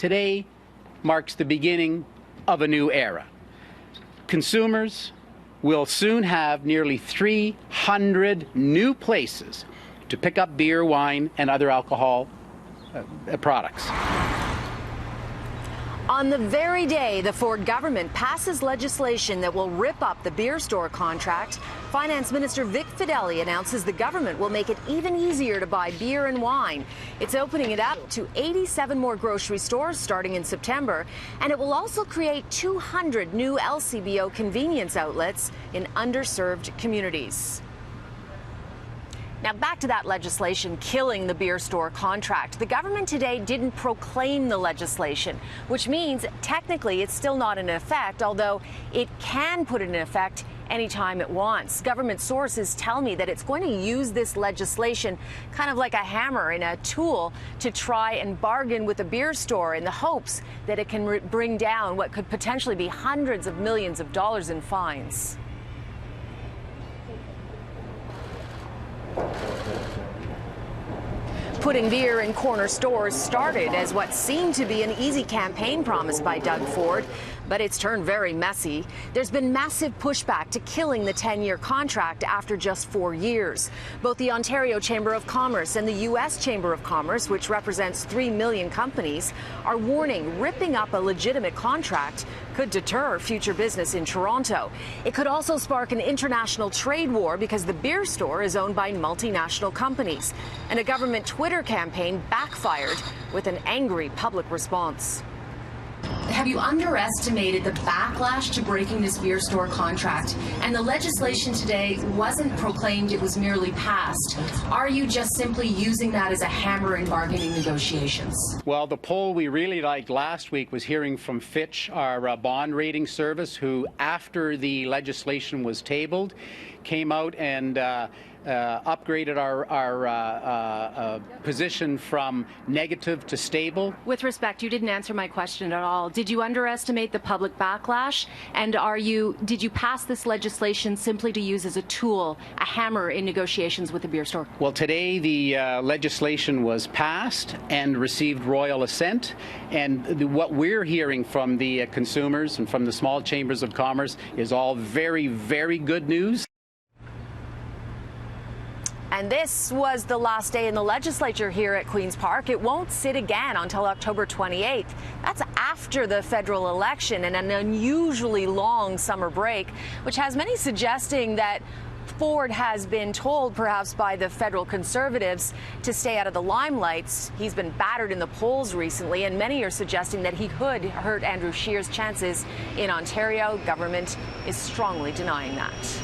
Today marks the beginning of a new era. Consumers will soon have nearly 300 new places to pick up beer, wine, and other alcohol products. On the very day the Ford government passes legislation that will rip up the beer store contract, Finance Minister Vic Fedeli announces the government will make it even easier to buy beer and wine. It's opening it up to 87 more grocery stores starting in September, and it will also create 200 new LCBO convenience outlets in underserved communities. Now, back to that legislation killing the beer store contract. The government today didn't proclaim the legislation, which means technically it's still not in effect, although it can put it in effect anytime it wants. Government sources tell me that it's going to use this legislation kind of like a hammer and a tool to try and bargain with a beer store in the hopes that it can bring down what could potentially be hundreds of millions of dollars in fines. Putting beer in corner stores started as what seemed to be an easy campaign promise by Doug Ford, but it's turned very messy. There's been massive pushback to killing the 10-year contract after just 4 years. Both the Ontario Chamber of Commerce and the U.S. Chamber of Commerce, which represents 3 million companies, are warning ripping up a legitimate contract could deter future business in Toronto. It could also spark an international trade war because the beer store is owned by multinational companies. And a government Twitter campaign backfired with an angry public response. Have you underestimated the backlash to breaking this beer store contract? And the legislation today wasn't proclaimed, it was merely passed. Are you just simply using that as a hammer in bargaining negotiations? Well, the poll we really liked last week was hearing from Fitch, our bond rating service, who, after the legislation was tabled, came out and upgraded our position from negative to stable. With respect, you didn't answer my question at all. Did you underestimate the public backlash? And did you pass this legislation simply to use as a tool, a hammer in negotiations with the beer store? Well, today the legislation was passed and received royal assent. And what we're hearing from the consumers and from the small chambers of commerce is all very, very good news. And this was the last day in the legislature here at Queen's Park. It won't sit again until October 28th. That's after the federal election and an unusually long summer break, which has many suggesting that Ford has been told, perhaps by the federal Conservatives, to stay out of the limelight. He's been battered in the polls recently, and many are suggesting that he could hurt Andrew Scheer's chances in Ontario. Government is strongly denying that.